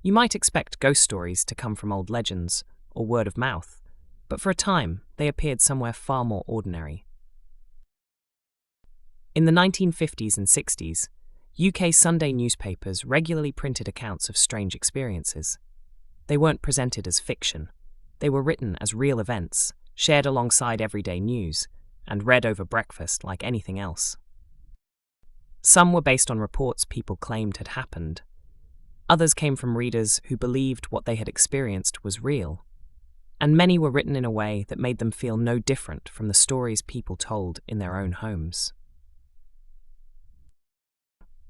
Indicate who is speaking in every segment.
Speaker 1: You might expect ghost stories to come from old legends or word of mouth, but for a time they appeared somewhere far more ordinary. In the 1950s and 60s, UK Sunday newspapers regularly printed accounts of strange experiences. They weren't presented as fiction. They were written as real events, shared alongside everyday news, and read over breakfast like anything else. Some were based on reports people claimed had happened. Others came from readers who believed what they had experienced was real. And many were written in a way that made them feel no different from the stories people told in their own homes.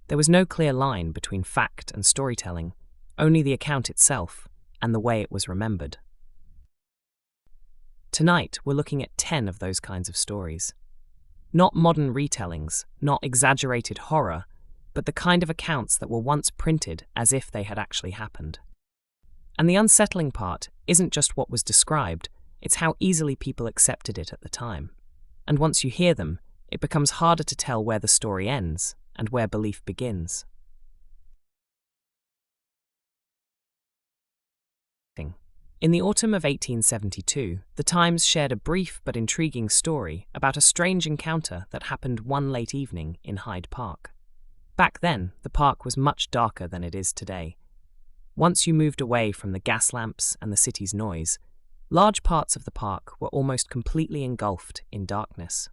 Speaker 1: There was no clear line between fact and storytelling, only the account itself and the way it was remembered. Tonight, we're looking at 10 of those kinds of stories. Not modern retellings, not exaggerated horror, but the kind of accounts that were once printed as if they had actually happened. And the unsettling part isn't just what was described, it's how easily people accepted it at the time. And once you hear them, it becomes harder to tell where the story ends and where belief begins. In the autumn of 1872, the Times shared a brief but intriguing story about a strange encounter that happened one late evening in Hyde Park. Back then, the park was much darker than it is today. Once you moved away from the gas lamps and the city's noise, large parts of the park were almost completely engulfed in darkness.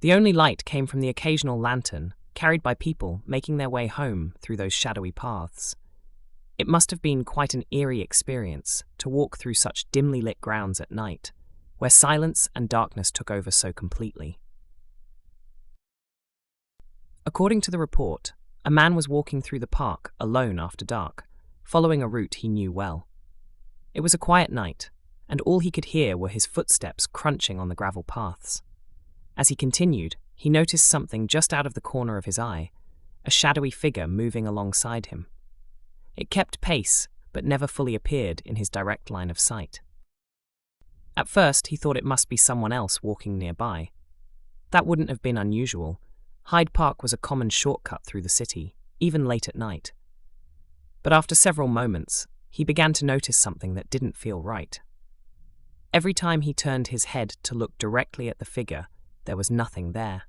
Speaker 1: The only light came from the occasional lantern carried by people making their way home through those shadowy paths. It must have been quite an eerie experience to walk through such dimly lit grounds at night, where silence and darkness took over so completely. According to the report, a man was walking through the park alone after dark, following a route he knew well. It was a quiet night, and all he could hear were his footsteps crunching on the gravel paths. As he continued, he noticed something just out of the corner of his eye, a shadowy figure moving alongside him. It kept pace, but never fully appeared in his direct line of sight. At first, he thought it must be someone else walking nearby. That wouldn't have been unusual. Hyde Park was a common shortcut through the city, even late at night. But after several moments, he began to notice something that didn't feel right. Every time he turned his head to look directly at the figure, there was nothing there.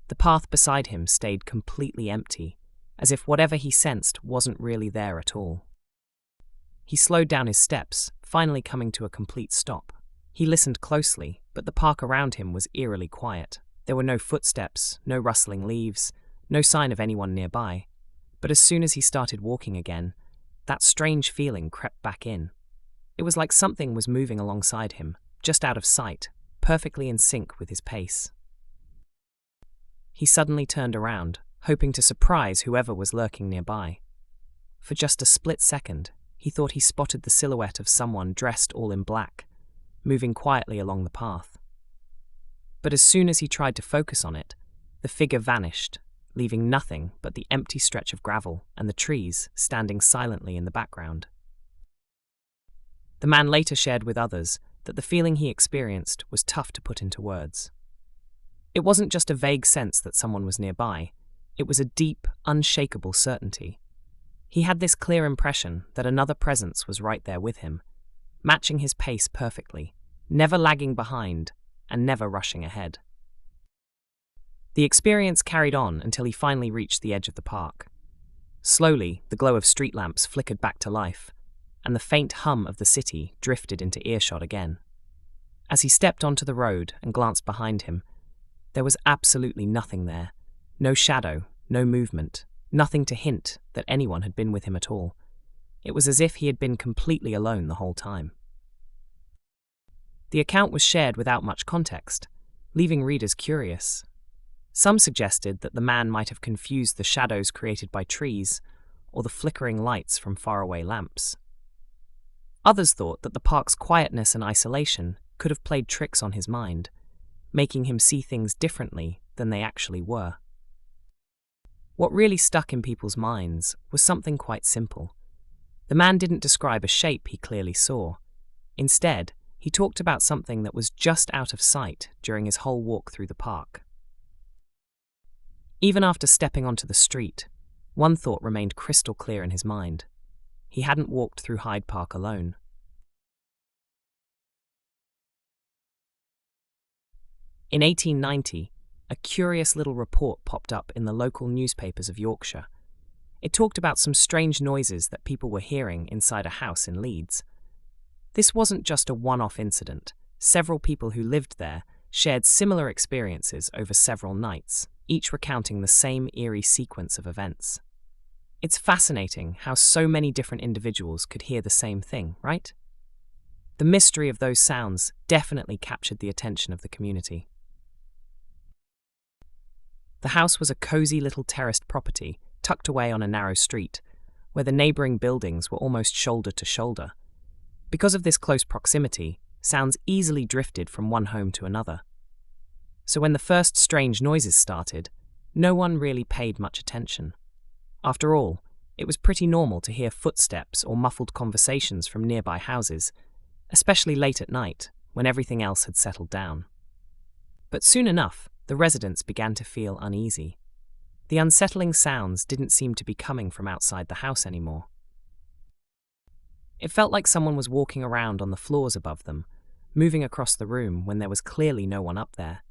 Speaker 1: The path beside him stayed completely empty, as if whatever he sensed wasn't really there at all. He slowed down his steps, finally coming to a complete stop. He listened closely, but the park around him was eerily quiet. There were no footsteps, no rustling leaves, no sign of anyone nearby. But as soon as he started walking again, that strange feeling crept back in. It was like something was moving alongside him, just out of sight, perfectly in sync with his pace. He suddenly turned around, hoping to surprise whoever was lurking nearby. For just a split second, he thought he spotted the silhouette of someone dressed all in black, moving quietly along the path. But as soon as he tried to focus on it, the figure vanished, leaving nothing but the empty stretch of gravel and the trees standing silently in the background. The man later shared with others that the feeling he experienced was tough to put into words. It wasn't just a vague sense that someone was nearby. It was a deep, unshakable certainty. He had this clear impression that another presence was right there with him, matching his pace perfectly, never lagging behind and never rushing ahead. The experience carried on until he finally reached the edge of the park. Slowly, the glow of street lamps flickered back to life, and the faint hum of the city drifted into earshot again. As he stepped onto the road and glanced behind him, there was absolutely nothing there. No shadow, no movement, nothing to hint that anyone had been with him at all. It was as if he had been completely alone the whole time. The account was shared without much context, leaving readers curious. Some suggested that the man might have confused the shadows created by trees or the flickering lights from faraway lamps. Others thought that the park's quietness and isolation could have played tricks on his mind, making him see things differently than they actually were. What really stuck in people's minds was something quite simple. The man didn't describe a shape he clearly saw. Instead, he talked about something that was just out of sight during his whole walk through the park. Even after stepping onto the street, One thought remained crystal clear in his mind. He hadn't walked through Hyde Park alone. In 1890, a curious little report popped up in the local newspapers of Yorkshire. It talked about some strange noises that people were hearing inside a house in Leeds. This wasn't just a one-off incident. Several people who lived there shared similar experiences over several nights, each recounting the same eerie sequence of events. It's fascinating how so many different individuals could hear the same thing, right? The mystery of those sounds definitely captured the attention of the community. The house was a cozy little terraced property tucked away on a narrow street, where the neighbouring buildings were almost shoulder to shoulder. Because of this close proximity, sounds easily drifted from one home to another. So when the first strange noises started, no one really paid much attention. After all, it was pretty normal to hear footsteps or muffled conversations from nearby houses, especially late at night, when everything else had settled down. But soon enough, the residents began to feel uneasy. The unsettling sounds didn't seem to be coming from outside the house anymore. It felt like someone was walking around on the floors above them, moving across the room when there was clearly no one up there.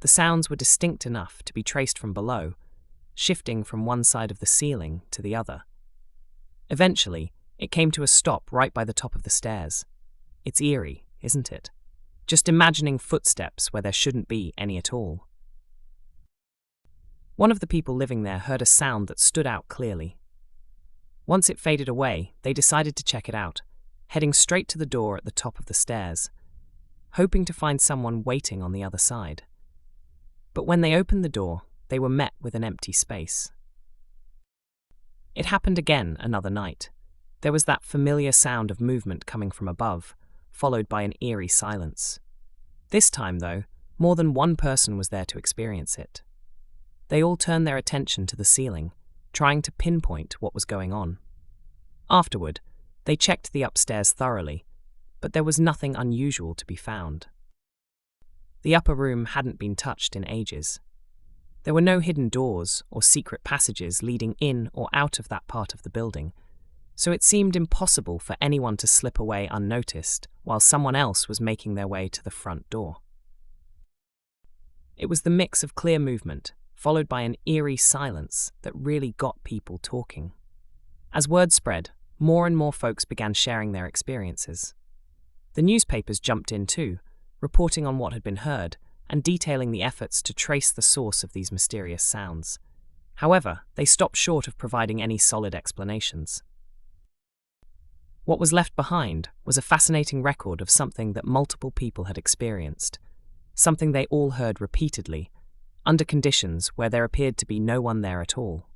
Speaker 1: The sounds were distinct enough to be traced from below, shifting from one side of the ceiling to the other. Eventually, it came to a stop right by the top of the stairs. It's eerie, isn't it? Just imagining footsteps where there shouldn't be any at all. One of the people living there heard a sound that stood out clearly. Once it faded away, they decided to check it out, heading straight to the door at the top of the stairs, hoping to find someone waiting on the other side. But when they opened the door, they were met with an empty space. It happened again another night. There was that familiar sound of movement coming from above, followed by an eerie silence. This time, though, more than one person was there to experience it. They all turned their attention to the ceiling, trying to pinpoint what was going on. Afterward, they checked the upstairs thoroughly, but there was nothing unusual to be found. The upper room hadn't been touched in ages. There were no hidden doors or secret passages leading in or out of that part of the building, so it seemed impossible for anyone to slip away unnoticed while someone else was making their way to the front door. It was the mix of clear movement, followed by an eerie silence, that really got people talking. As word spread, more and more folks began sharing their experiences. The newspapers jumped in too, reporting on what had been heard and detailing the efforts to trace the source of these mysterious sounds. However, they stopped short of providing any solid explanations. What was left behind was a fascinating record of something that multiple people had experienced, something they all heard repeatedly, under conditions where there appeared to be no one there at all.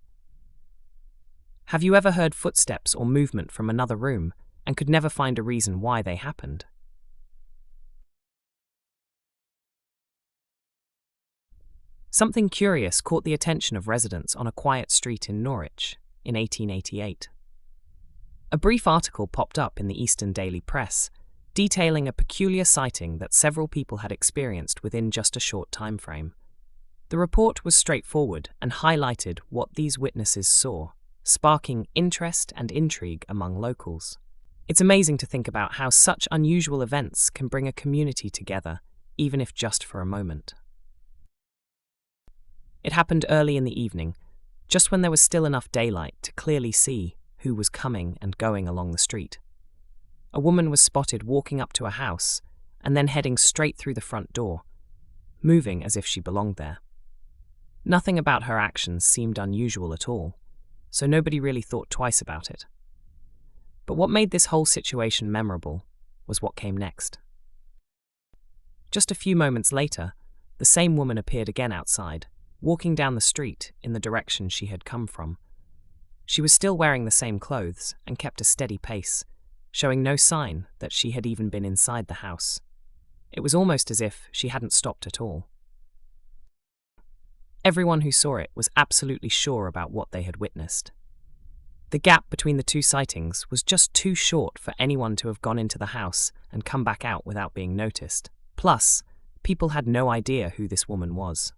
Speaker 1: Have you ever heard footsteps or movement from another room and could never find a reason why they happened? Something curious caught the attention of residents on a quiet street in Norwich in 1888. A brief article popped up in the Eastern Daily Press, detailing a peculiar sighting that several people had experienced within just a short time frame. The report was straightforward and highlighted what these witnesses saw, sparking interest and intrigue among locals. It's amazing to think about how such unusual events can bring a community together, even if just for a moment. It happened early in the evening, just when there was still enough daylight to clearly see who was coming and going along the street. A woman was spotted walking up to a house and then heading straight through the front door, moving as if she belonged there. Nothing about her actions seemed unusual at all, so nobody really thought twice about it. But what made this whole situation memorable was what came next. Just a few moments later, the same woman appeared again outside, walking down the street in the direction she had come from. She was still wearing the same clothes and kept a steady pace, showing no sign that she had even been inside the house. It was almost as if she hadn't stopped at all. Everyone who saw it was absolutely sure about what they had witnessed. The gap between the two sightings was just too short for anyone to have gone into the house and come back out without being noticed. Plus, people had no idea who this woman was.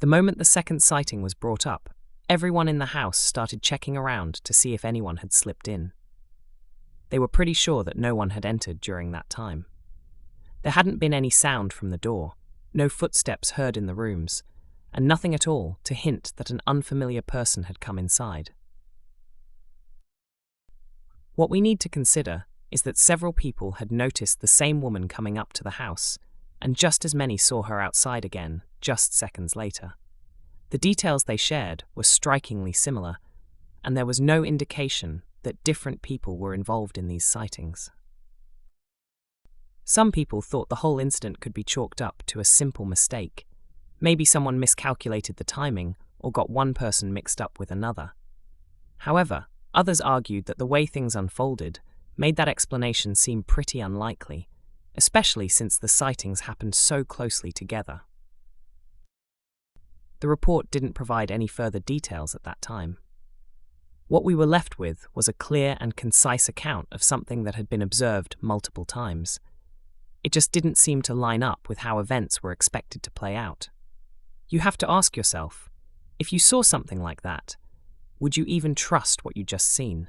Speaker 1: The moment the second sighting was brought up, everyone in the house started checking around to see if anyone had slipped in. They were pretty sure that no one had entered during that time. There hadn't been any sound from the door, no footsteps heard in the rooms, and nothing at all to hint that an unfamiliar person had come inside. What we need to consider is that several people had noticed the same woman coming up to the house, and just as many saw her outside again just seconds later. The details they shared were strikingly similar, and there was no indication that different people were involved in these sightings. Some people thought the whole incident could be chalked up to a simple mistake. Maybe someone miscalculated the timing or got one person mixed up with another. However, others argued that the way things unfolded made that explanation seem pretty unlikely, especially since the sightings happened so closely together. The report didn't provide any further details at that time. What we were left with was a clear and concise account of something that had been observed multiple times. It just didn't seem to line up with how events were expected to play out. You have to ask yourself, if you saw something like that, would you even trust what you'd just seen?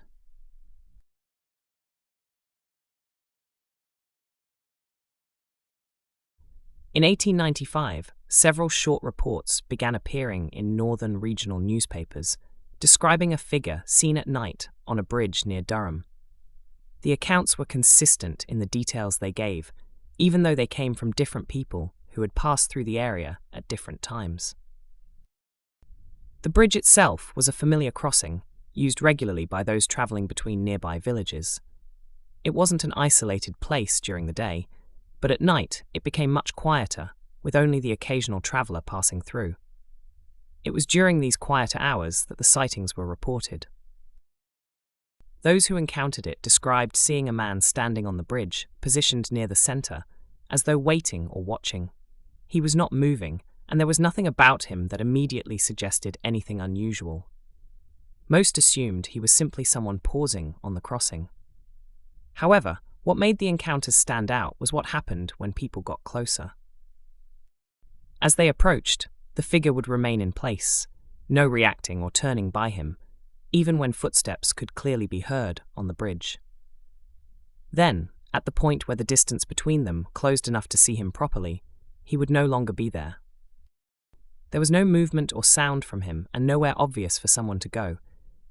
Speaker 1: In 1895, several short reports began appearing in northern regional newspapers, describing a figure seen at night on a bridge near Durham. The accounts were consistent in the details they gave, even though they came from different people who had passed through the area at different times. The bridge itself was a familiar crossing, used regularly by those travelling between nearby villages. It wasn't an isolated place during the day, but at night it became much quieter, with only the occasional traveller passing through. It was during these quieter hours that the sightings were reported. Those who encountered it described seeing a man standing on the bridge, positioned near the centre, as though waiting or watching. He was not moving, and there was nothing about him that immediately suggested anything unusual. Most assumed he was simply someone pausing on the crossing. However, what made the encounters stand out was what happened when people got closer. As they approached, the figure would remain in place, no reacting or turning by him, even when footsteps could clearly be heard on the bridge. Then, at the point where the distance between them closed enough to see him properly, he would no longer be there. There was no movement or sound from him and nowhere obvious for someone to go.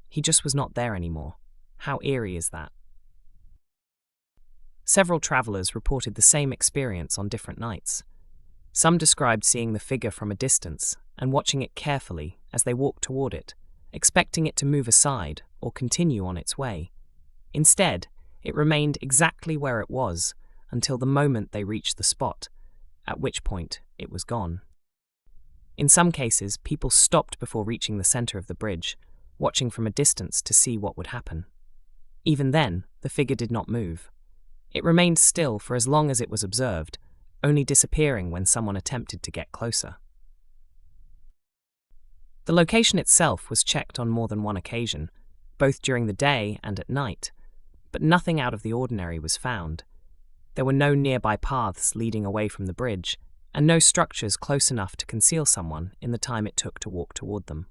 Speaker 1: He just was not there anymore. How eerie is that? Several travellers reported the same experience on different nights. Some described seeing the figure from a distance and watching it carefully as they walked toward it, expecting it to move aside or continue on its way. Instead, it remained exactly where it was until the moment they reached the spot, at which point it was gone. In some cases, people stopped before reaching the centre of the bridge, watching from a distance to see what would happen. Even then, the figure did not move. It remained still for as long as it was observed, only disappearing when someone attempted to get closer. The location itself was checked on more than one occasion, both during the day and at night, but nothing out of the ordinary was found. There were no nearby paths leading away from the bridge, and no structures close enough to conceal someone in the time it took to walk toward them.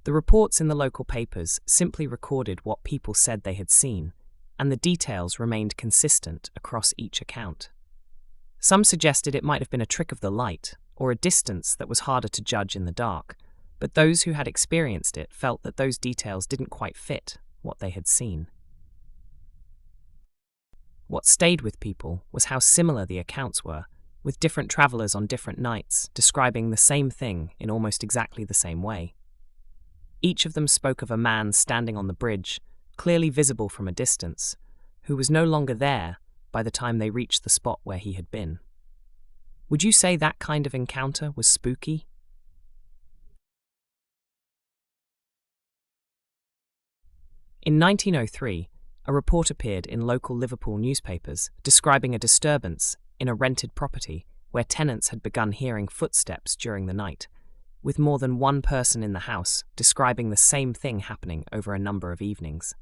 Speaker 1: The reports in the local papers simply recorded what people said they had seen, and the details remained consistent across each account. Some suggested it might have been a trick of the light, or a distance that was harder to judge in the dark, but those who had experienced it felt that those details didn't quite fit what they had seen. What stayed with people was how similar the accounts were, with different travellers on different nights describing the same thing in almost exactly the same way. Each of them spoke of a man standing on the bridge, clearly visible from a distance, who was no longer there by the time they reached the spot where he had been. Would you say that kind of encounter was spooky? In 1903, a report appeared in local Liverpool newspapers describing a disturbance in a rented property where tenants had begun hearing footsteps during the night, with more than one person in the house describing the same thing happening over a number of evenings.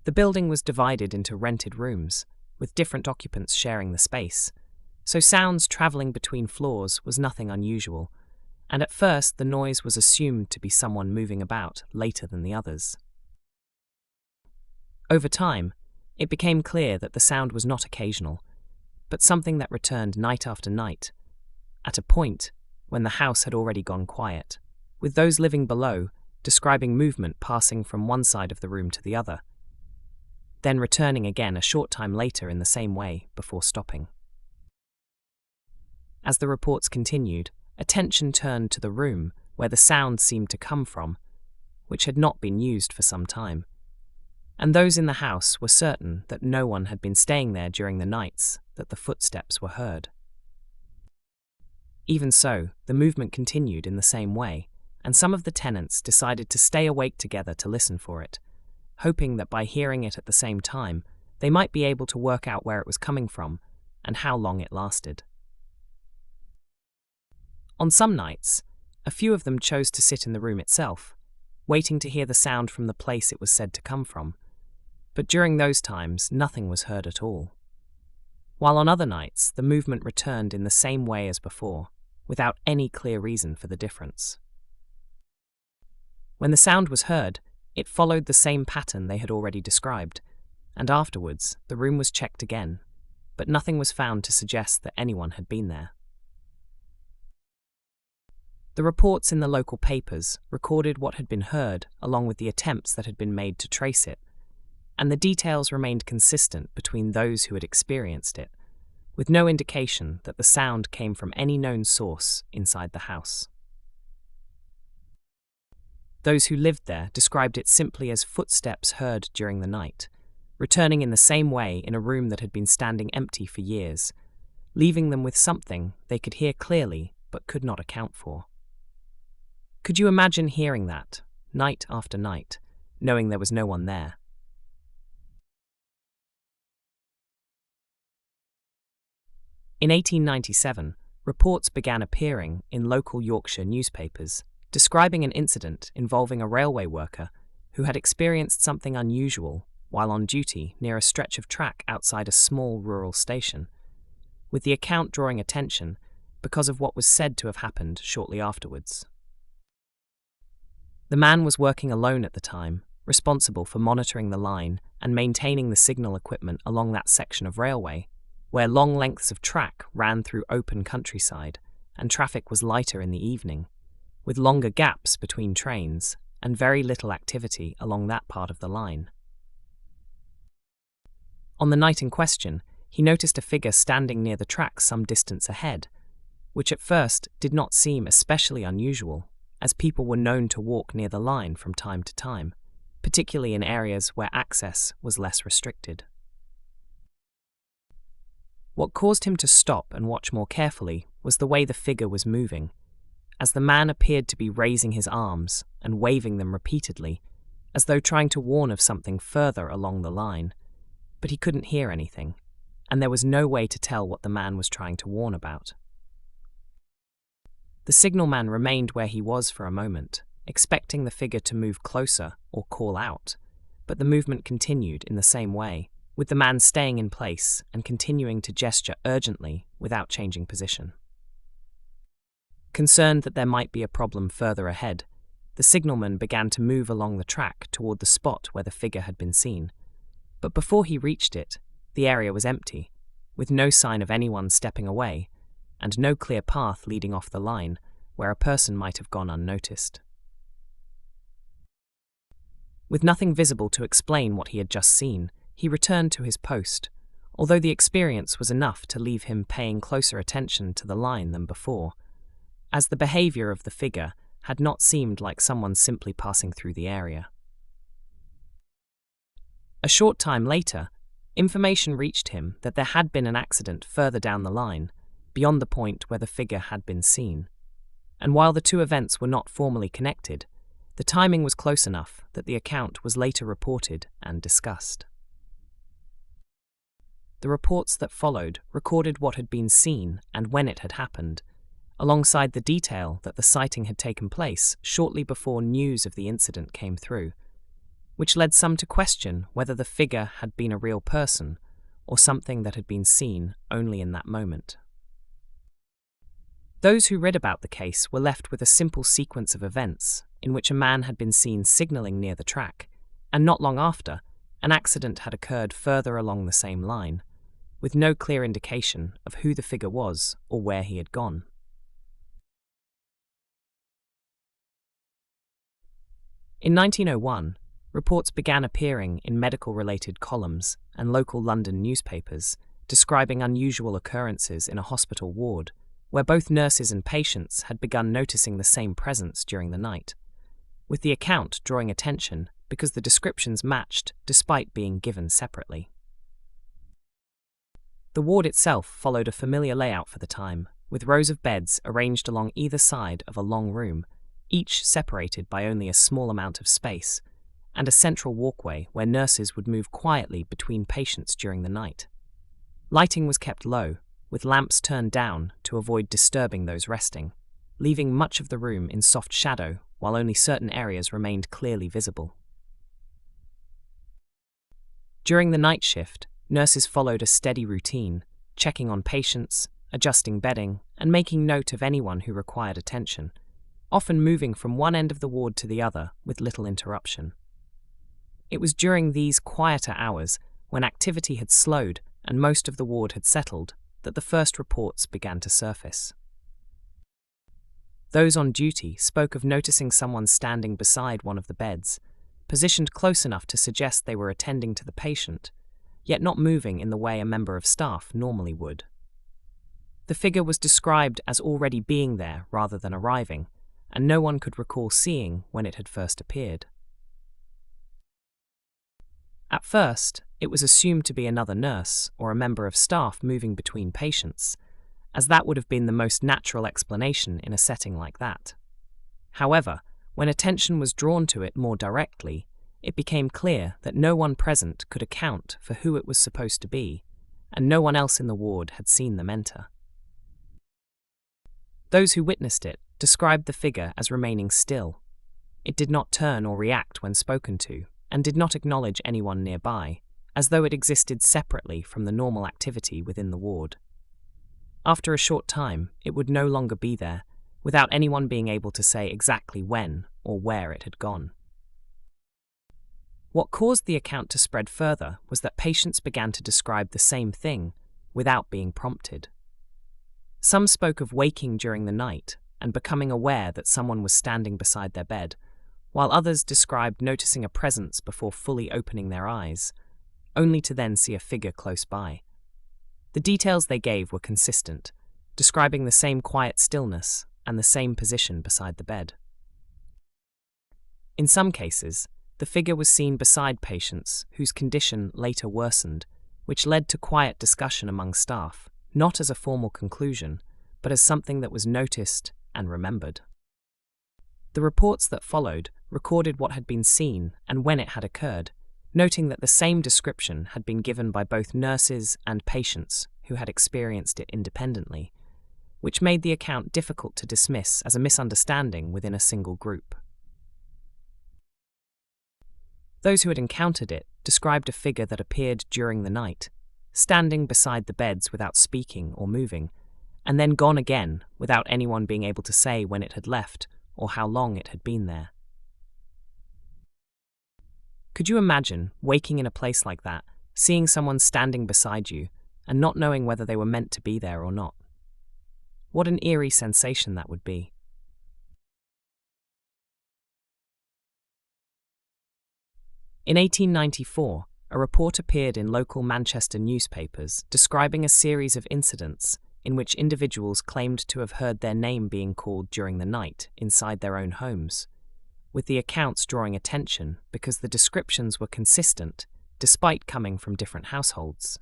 Speaker 1: The building was divided into rented rooms, with different occupants sharing the space. so sounds travelling between floors was nothing unusual, and at first the noise was assumed to be someone moving about later than the others. Over time, it became clear that the sound was not occasional, but something that returned night after night, at a point when the house had already gone quiet, with those living below describing movement passing from one side of the room to the other, then returning again a short time later in the same way before stopping. As the reports continued, attention turned to the room where the sound seemed to come from, which had not been used for some time, and those in the house were certain that no one had been staying there during the nights that the footsteps were heard. Even so, the movement continued in the same way, and some of the tenants decided to stay awake together to listen for it, hoping that by hearing it at the same time, they might be able to work out where it was coming from and how long it lasted. On some nights, a few of them chose to sit in the room itself, waiting to hear the sound from the place it was said to come from, but during those times nothing was heard at all. While on other nights the movement returned in the same way as before, without any clear reason for the difference. When the sound was heard, it followed the same pattern they had already described, and afterwards the room was checked again, but nothing was found to suggest that anyone had been there. The reports in the local papers recorded what had been heard along with the attempts that had been made to trace it, and the details remained consistent between those who had experienced it, with no indication that the sound came from any known source inside the house. Those who lived there described it simply as footsteps heard during the night, returning in the same way in a room that had been standing empty for years, leaving them with something they could hear clearly but could not account for. Could you imagine hearing that, night after night, knowing there was no one there? In 1897, reports began appearing in local Yorkshire newspapers, describing an incident involving a railway worker who had experienced something unusual while on duty near a stretch of track outside a small rural station, with the account drawing attention because of what was said to have happened shortly afterwards. The man was working alone at the time, responsible for monitoring the line and maintaining the signal equipment along that section of railway, where long lengths of track ran through open countryside and traffic was lighter in the evening, with longer gaps between trains and very little activity along that part of the line. On the night in question, he noticed a figure standing near the tracks some distance ahead, which at first did not seem especially unusual, as people were known to walk near the line from time to time, particularly in areas where access was less restricted. What caused him to stop and watch more carefully was the way the figure was moving, as the man appeared to be raising his arms and waving them repeatedly, as though trying to warn of something further along the line, but he couldn't hear anything, and there was no way to tell what the man was trying to warn about. The signalman remained where he was for a moment, expecting the figure to move closer or call out, but the movement continued in the same way, with the man staying in place and continuing to gesture urgently without changing position. Concerned that there might be a problem further ahead, the signalman began to move along the track toward the spot where the figure had been seen, but before he reached it, the area was empty, with no sign of anyone stepping away, and no clear path leading off the line where a person might have gone unnoticed. With nothing visible to explain what he had just seen, he returned to his post, although the experience was enough to leave him paying closer attention to the line than before, as the behaviour of the figure had not seemed like someone simply passing through the area. A short time later, information reached him that there had been an accident further down the line, beyond the point where the figure had been seen, and while the two events were not formally connected, the timing was close enough that the account was later reported and discussed. The reports that followed recorded what had been seen and when it had happened, alongside the detail that the sighting had taken place shortly before news of the incident came through, which led some to question whether the figure had been a real person or something that had been seen only in that moment. Those who read about the case were left with a simple sequence of events in which a man had been seen signalling near the track, and not long after, an accident had occurred further along the same line, with no clear indication of who the figure was or where he had gone. In 1901, reports began appearing in medical-related columns and local London newspapers describing unusual occurrences in a hospital ward, where both nurses and patients had begun noticing the same presence during the night, with the account drawing attention because the descriptions matched despite being given separately. The ward itself followed a familiar layout for the time, with rows of beds arranged along either side of a long room, each separated by only a small amount of space, and a central walkway where nurses would move quietly between patients during the night. Lighting was kept low, with lamps turned down to avoid disturbing those resting, leaving much of the room in soft shadow while only certain areas remained clearly visible. During the night shift, nurses followed a steady routine, checking on patients, adjusting bedding, and making note of anyone who required attention, often moving from one end of the ward to the other with little interruption. It was during these quieter hours, when activity had slowed and most of the ward had settled, that the first reports began to surface. Those on duty spoke of noticing someone standing beside one of the beds, positioned close enough to suggest they were attending to the patient, yet not moving in the way a member of staff normally would. The figure was described as already being there rather than arriving, and no one could recall seeing when it had first appeared. At first, it was assumed to be another nurse or a member of staff moving between patients, as that would have been the most natural explanation in a setting like that. However, when attention was drawn to it more directly, it became clear that no one present could account for who it was supposed to be, and no one else in the ward had seen them enter. Those who witnessed it described the figure as remaining still. It did not turn or react when spoken to, and did not acknowledge anyone nearby, as though it existed separately from the normal activity within the ward. After a short time, it would no longer be there, without anyone being able to say exactly when or where it had gone. What caused the account to spread further was that patients began to describe the same thing without being prompted. Some spoke of waking during the night and becoming aware that someone was standing beside their bed, while others described noticing a presence before fully opening their eyes, only to then see a figure close by. The details they gave were consistent, describing the same quiet stillness and the same position beside the bed. In some cases, the figure was seen beside patients whose condition later worsened, which led to quiet discussion among staff, not as a formal conclusion, but as something that was noticed and remembered. The reports that followed recorded what had been seen and when it had occurred, noting that the same description had been given by both nurses and patients who had experienced it independently, which made the account difficult to dismiss as a misunderstanding within a single group. Those who had encountered it described a figure that appeared during the night, standing beside the beds without speaking or moving, and then gone again without anyone being able to say when it had left or how long it had been there. Could you imagine waking in a place like that, seeing someone standing beside you, and not knowing whether they were meant to be there or not? What an eerie sensation that would be. In 1894, a report appeared in local Manchester newspapers describing a series of incidents in which individuals claimed to have heard their name being called during the night inside their own homes, with the accounts drawing attention because the descriptions were consistent despite coming from different households.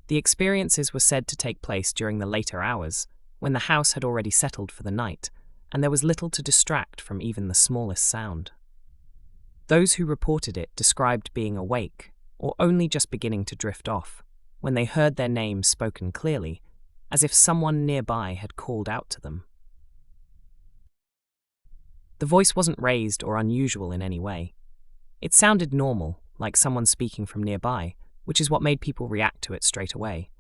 Speaker 1: The experiences were said to take place during the later hours, when the house had already settled for the night, and there was little to distract from even the smallest sound. Those who reported it described being awake, or only just beginning to drift off, when they heard their names spoken clearly, as if someone nearby had called out to them. The voice wasn't raised or unusual in any way. It sounded normal, like someone speaking from nearby, which is what made people react to it straight away.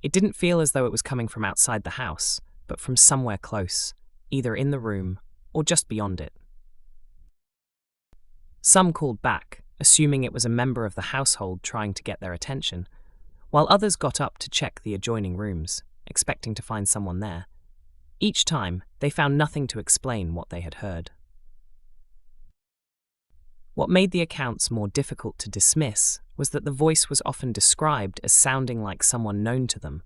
Speaker 1: It didn't feel as though it was coming from outside the house, but from somewhere close, either in the room or just beyond it. Some called back, assuming it was a member of the household trying to get their attention, while others got up to check the adjoining rooms, expecting to find someone there. Each time, they found nothing to explain what they had heard. What made the accounts more difficult to dismiss was that the voice was often described as sounding like someone known to them,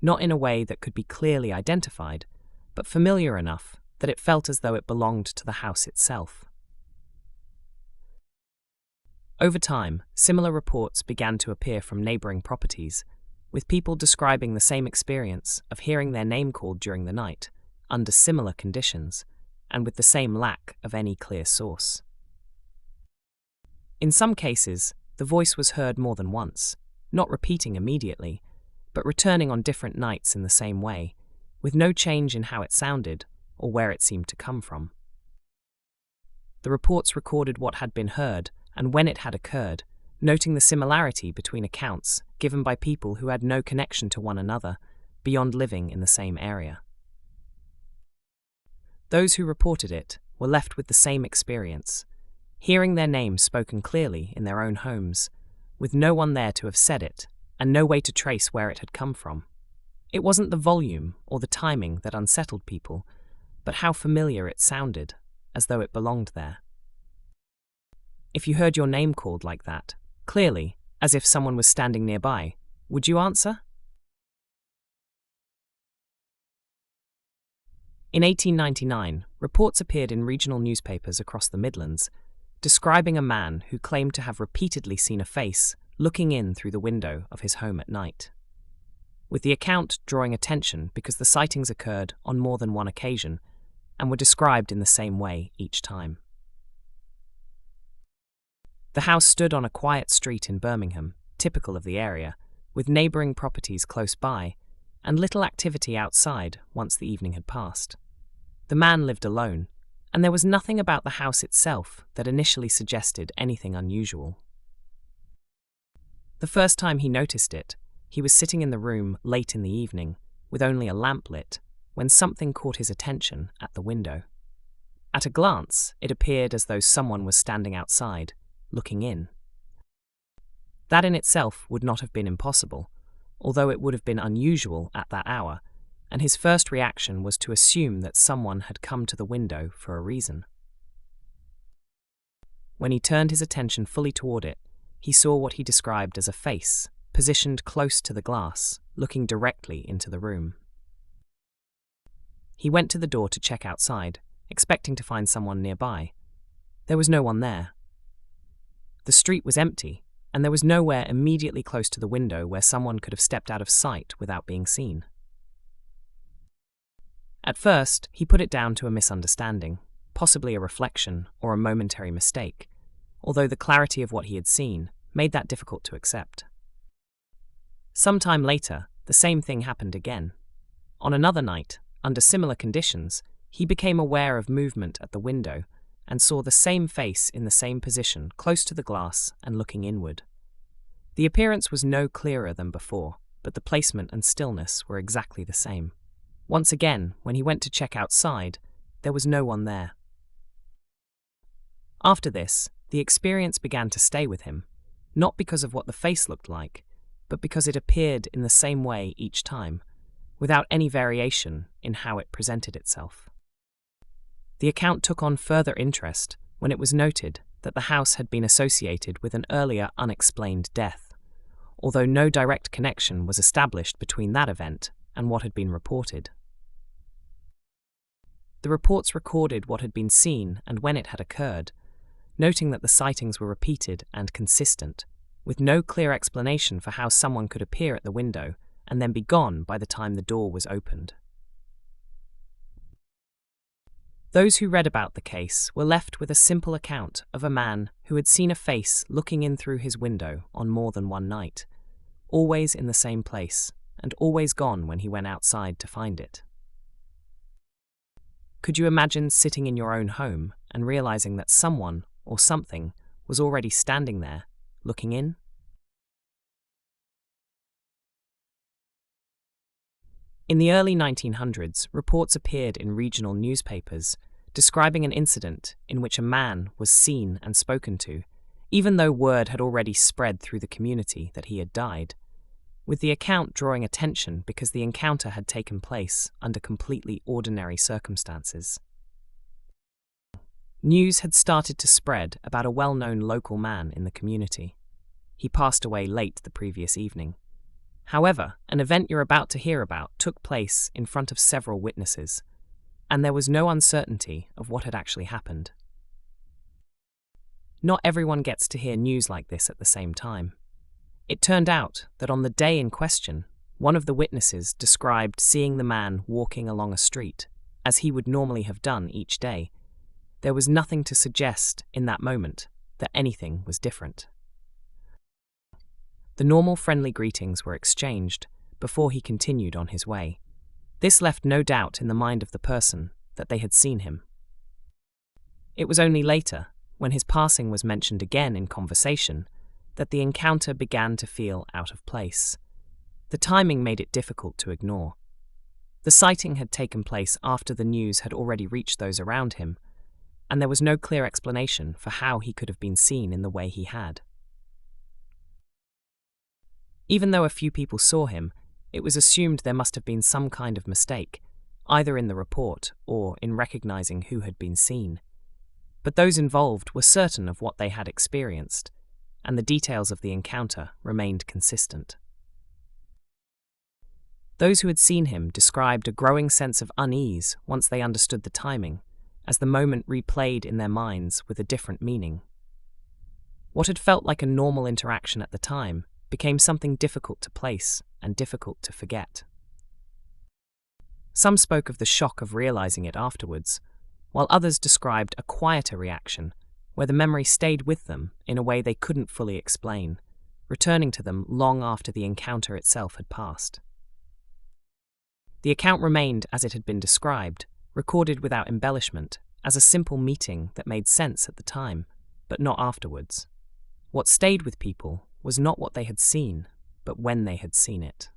Speaker 1: not in a way that could be clearly identified, but familiar enough that it felt as though it belonged to the house itself. Over time, similar reports began to appear from neighbouring properties, with people describing the same experience of hearing their name called during the night, under similar conditions, and with the same lack of any clear source. In some cases, the voice was heard more than once, not repeating immediately, but returning on different nights in the same way, with no change in how it sounded or where it seemed to come from. The reports recorded what had been heard and when it had occurred, noting the similarity between accounts given by people who had no connection to one another beyond living in the same area. Those who reported it were left with the same experience, hearing their names spoken clearly in their own homes, with no one there to have said it and no way to trace where it had come from. It wasn't the volume or the timing that unsettled people, but how familiar it sounded, as though it belonged there. If you heard your name called like that, clearly, as if someone was standing nearby, would you answer? In 1899, reports appeared in regional newspapers across the Midlands, describing a man who claimed to have repeatedly seen a face looking in through the window of his home at night, with the account drawing attention because the sightings occurred on more than one occasion and were described in the same way each time. The house stood on a quiet street in Birmingham, typical of the area, with neighbouring properties close by, and little activity outside once the evening had passed. The man lived alone, and there was nothing about the house itself that initially suggested anything unusual. The first time he noticed it, he was sitting in the room late in the evening, with only a lamp lit, when something caught his attention at the window. At a glance, it appeared as though someone was standing outside, looking in. That in itself would not have been impossible, although it would have been unusual at that hour, and his first reaction was to assume that someone had come to the window for a reason. When he turned his attention fully toward it, he saw what he described as a face, positioned close to the glass, looking directly into the room. He went to the door to check outside, expecting to find someone nearby. There was no one there. The street was empty, and there was nowhere immediately close to the window where someone could have stepped out of sight without being seen. At first, he put it down to a misunderstanding, possibly a reflection or a momentary mistake, although the clarity of what he had seen made that difficult to accept. Some time later, the same thing happened again. On another night, under similar conditions, he became aware of movement at the window and saw the same face in the same position, close to the glass and looking inward. The appearance was no clearer than before, but the placement and stillness were exactly the same. Once again, when he went to check outside, there was no one there. After this, the experience began to stay with him, not because of what the face looked like, but because it appeared in the same way each time, without any variation in how it presented itself. The account took on further interest when it was noted that the house had been associated with an earlier unexplained death, although no direct connection was established between that event and what had been reported. The reports recorded what had been seen and when it had occurred, noting that the sightings were repeated and consistent, with no clear explanation for how someone could appear at the window and then be gone by the time the door was opened. Those who read about the case were left with a simple account of a man who had seen a face looking in through his window on more than one night, always in the same place, and always gone when he went outside to find it. Could you imagine sitting in your own home and realizing that someone or something was already standing there, looking in? In the early 1900s, reports appeared in regional newspapers describing an incident in which a man was seen and spoken to, even though word had already spread through the community that he had died, with the account drawing attention because the encounter had taken place under completely ordinary circumstances. News had started to spread about a well-known local man in the community. He passed away late the previous evening. However, an event you're about to hear about took place in front of several witnesses, and there was no uncertainty of what had actually happened. Not everyone gets to hear news like this at the same time. It turned out that on the day in question, one of the witnesses described seeing the man walking along a street, as he would normally have done each day. There was nothing to suggest in that moment that anything was different. The normal friendly greetings were exchanged before he continued on his way. This left no doubt in the mind of the person that they had seen him. It was only later, when his passing was mentioned again in conversation, that the encounter began to feel out of place. The timing made it difficult to ignore. The sighting had taken place after the news had already reached those around him, and there was no clear explanation for how he could have been seen in the way he had. Even though a few people saw him, it was assumed there must have been some kind of mistake, either in the report or in recognizing who had been seen. But those involved were certain of what they had experienced, and the details of the encounter remained consistent. Those who had seen him described a growing sense of unease once they understood the timing, as the moment replayed in their minds with a different meaning. What had felt like a normal interaction at the time became something difficult to place and difficult to forget. Some spoke of the shock of realizing it afterwards, while others described a quieter reaction, where the memory stayed with them in a way they couldn't fully explain, returning to them long after the encounter itself had passed. The account remained as it had been described, recorded without embellishment, as a simple meeting that made sense at the time, but not afterwards. What stayed with people was not what they had seen, but when they had seen it.